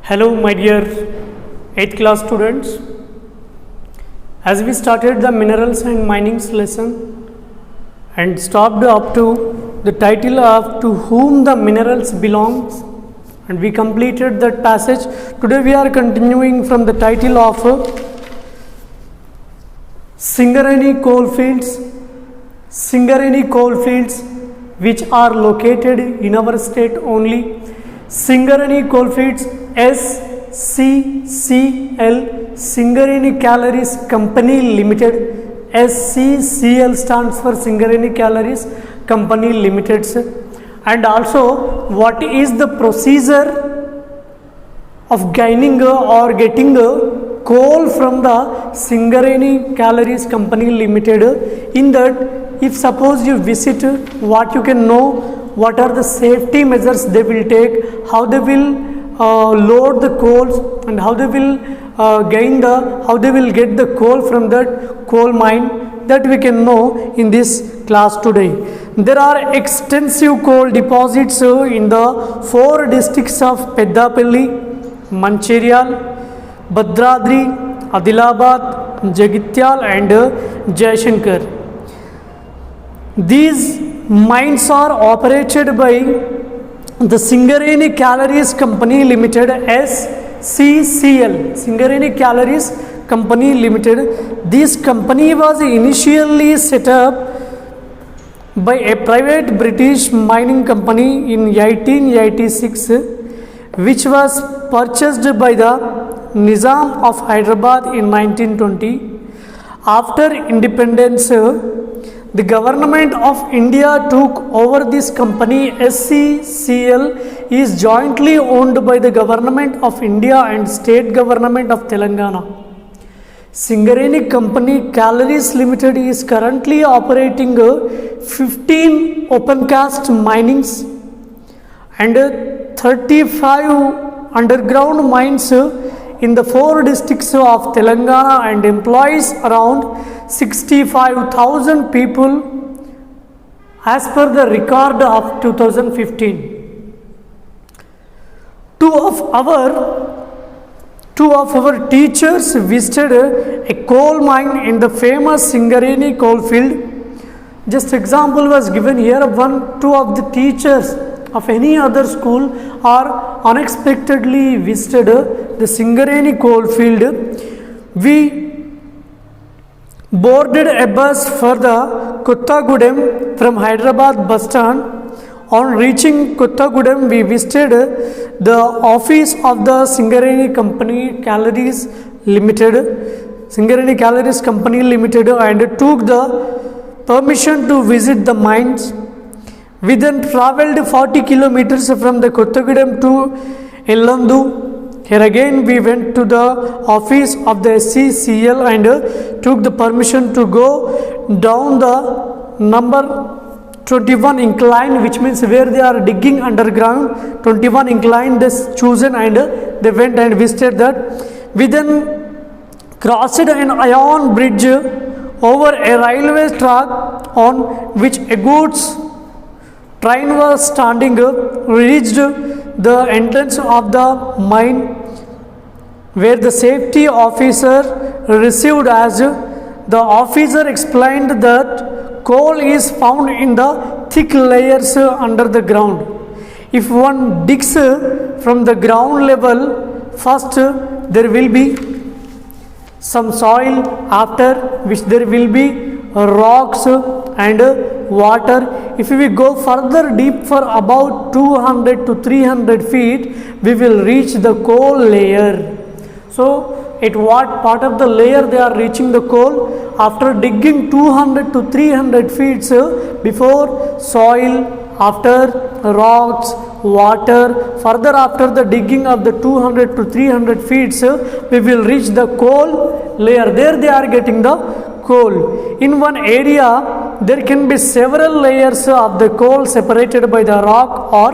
Hello, my dear 8th class students. As we started the minerals and minings lesson and stopped up to the title of To Whom the Minerals Belongs, and we completed that passage. Today we are continuing from the title of Singareni coalfields. Singareni coalfields which are located in our state only. Singareni coalfields, SCCL, Singareni Collieries Company Limited. SCCL stands for Singareni Collieries Company Limited. And also, what is the procedure of gaining or getting coal from the Singareni Collieries Company Limited? In that, if suppose you visit, what you can know, what are the safety measures they will take, how they will load the coals, and how they will how they will get the coal from that coal mine, that we can know in this class today. There are extensive coal deposits in the 4 districts of Peddapalli, Manchiryal, Bhadradri, Adilabad, Jagityal and Jaishankar. These mines are operated by the Singareni Collieries Company Limited, SCCL, Singareni Collieries Company Limited. This company was initially set up by a private British mining company in 1886, which was purchased by the Nizam of Hyderabad in 1920. After independence, the government of India took over this company. SCCL is jointly owned by the government of India and state government of Telangana. Singareni Company Collieries Limited is currently operating 15 open cast minings and 35 underground mines in the 4 districts of Telangana and employs around 65,000 people as per the record of 2015. Two of our teachers visited a coal mine in the famous Singareni coalfield. Just example was given here. Two of the teachers of any other school are unexpectedly visited the Singareni coalfield. We boarded a bus for the Kottagudem from Hyderabad bus stand. On reaching Kottagudem, we visited the office of the Singareni Company Collieries Limited, Singareni Collieries Company Limited, and took the permission to visit the mines. We then travelled 40 kilometers from the Kottagudem to Ellandu. Here again we went to the office of the SCCL and took the permission to go down the number 21 incline, which means where they are digging underground. 21 incline they chosen and they went and visited that. We then crossed an iron bridge over a railway track on which a goods train was standing. Reached the entrance of the mine, where the safety officer received as the officer explained that coal is found in the thick layers under the ground. If one digs from the ground level, first there will be some soil, after which there will be rocks and water. If we go further deep for about 200 to 300 feet, we will reach the coal layer. So, at what part of the layer they are reaching the coal? After digging 200 to 300 feet, before soil, after rocks, water, further after the digging of the 200 to 300 feet, we will reach the coal layer. There they are getting the coal. In one area, there can be several layers of the coal separated by the rock or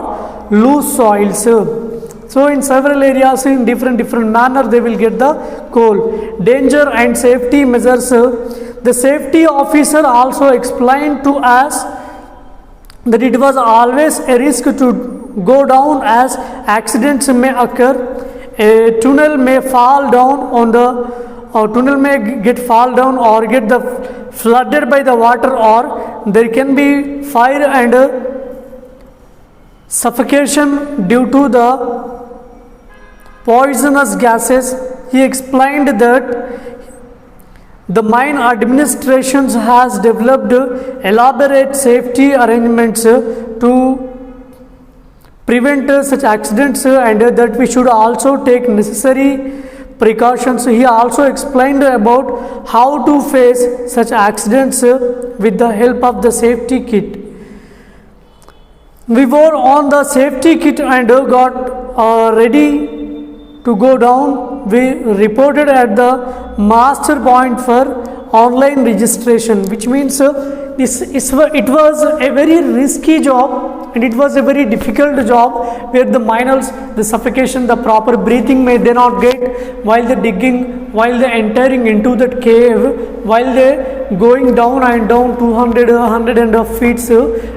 loose soils. So in several areas, in different manner, they will get the coal. Danger and safety measures. The safety officer also explained to us that it was always a risk to go down as accidents may occur. a tunnel may fall down on the tunnel may get fall down or get the flooded by the water, or there can be fire and suffocation due to the poisonous gases. He explained that the mine administrations has developed elaborate safety arrangements to prevent such accidents, and that we should also take necessary precautions. He also explained about how to face such accidents with the help of the safety kit. We were on the safety kit and got ready to go down. We reported at the master point for online registration, which means it was a very risky job and it was a very difficult job, where the miners, the suffocation, the proper breathing may they not get while they digging, while they entering into that cave, while they going down and down 100 feet,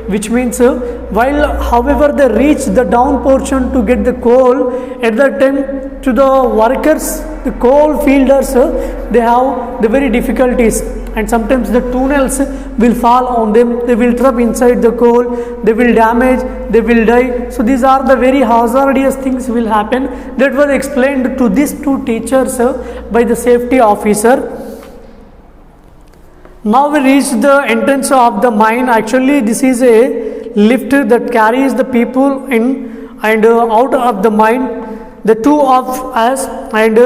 which means while however they reach the down portion to get the coal, at that time to the workers, the coal fielders, they have the very difficulties, and sometimes the tunnels will fall on them, they will trap inside the coal, they will damage, they will die. So these are the very hazardous things will happen. That was explained to these two teachers by the safety officer. Now we reach the entrance of the mine. Actually this is a lift that carries the people in and out of the mine. The two of us and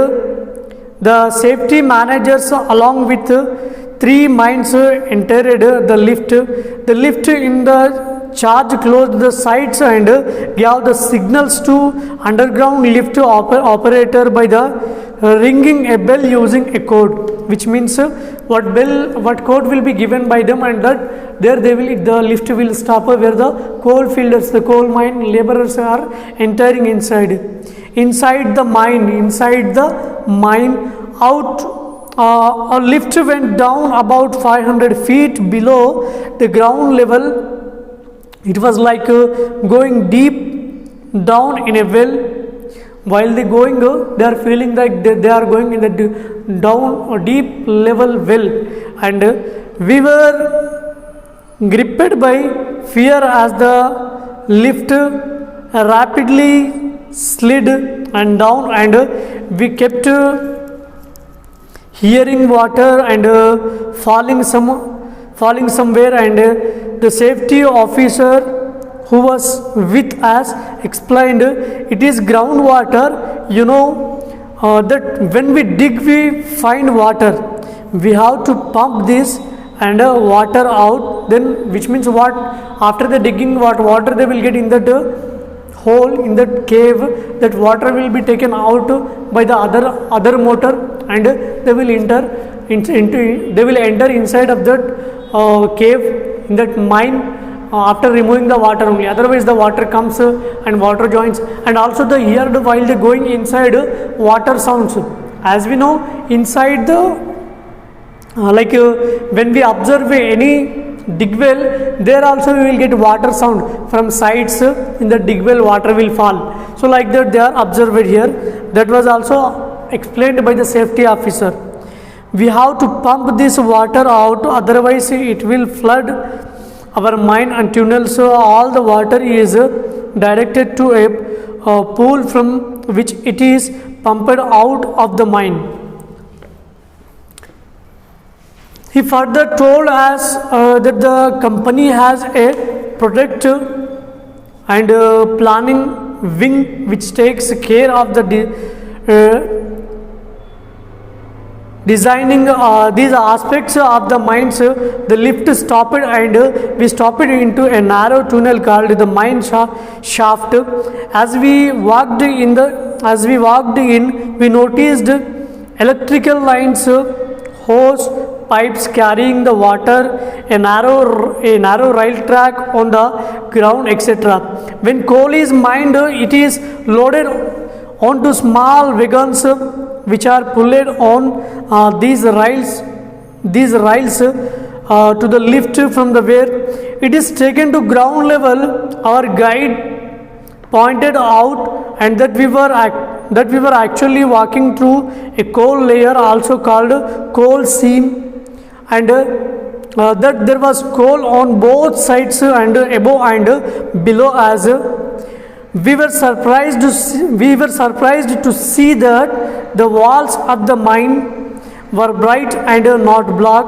the safety managers along with three mines entered the lift. The lift in the charge closed the sides and gave the signals to underground lift operator by the ringing a bell using a code, which means what code will be given by them, and that there the lift will stop where the coal fielders, the coal mine laborers are entering inside the mine. A lift went down about 500 feet below the ground level. It was like going deep down in a well. While they going, they are feeling like they are going in the down or deep level well, and we were gripped by fear as the lift rapidly slid and down, and we kept hearing water and falling somewhere, and the safety officer who was with us explained, it is groundwater, that when we dig we find water, we have to pump this and water out, then which means what, after the digging what water they will get in that hole in that cave, that water will be taken out by the other motor, and they will enter inside of that cave in that mine after removing the water only. Otherwise the water comes and water joins, and also the heard while they going inside water sounds. As we know, inside the when we observe any dig well, there also we will get water sound from sides. In the dig well water will fall, so like that they are observed here. That was also explained by the safety officer. We have to pump this water out, otherwise it will flood our mine and tunnel. So all the water is directed to a pool from which it is pumped out of the mine. He further told us that the company has a project and planning wing which takes care of the designing these aspects of the mines. The lift stopped and we stopped into a narrow tunnel called the mine shaft. As we walked in, we noticed electrical lines, hose, pipes carrying the water, a narrow rail track on the ground, etc. When coal is mined, it is loaded onto small wagons which are pulled on these rails to the lift from the where it is taken to ground level. Our guide pointed out and that we were that we were actually walking through a coal layer also called coal seam, and that there was coal on both sides and above and below. As we were surprised to see that the walls of the mine were bright and not black.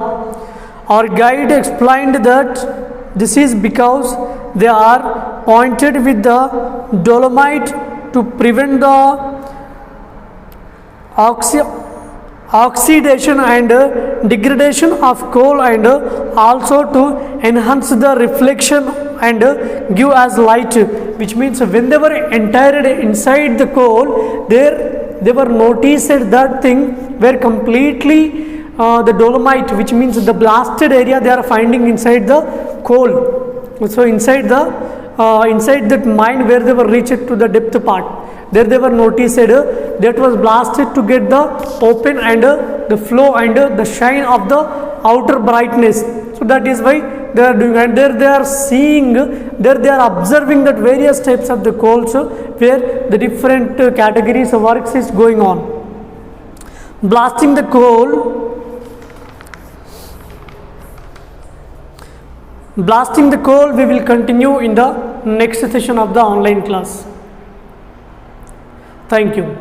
Our guide explained that this is because they are pointed with the dolomite to prevent the oxidation and degradation of coal, and also to enhance the reflection and give as light, which means when they were entered inside the coal, they were noticed that thing were completely the dolomite, which means the blasted area they are finding inside the coal. So inside that mine where they were reached to the depth part, there they were noticed that was blasted to get the open and the flow and the shine of the outer brightness. So that is why they are doing, and there they are seeing, there they are observing that various types of the coals where the different categories of works is going on. Blasting the coal. Blasting the coal we will continue in the next session of the online class. Thank you.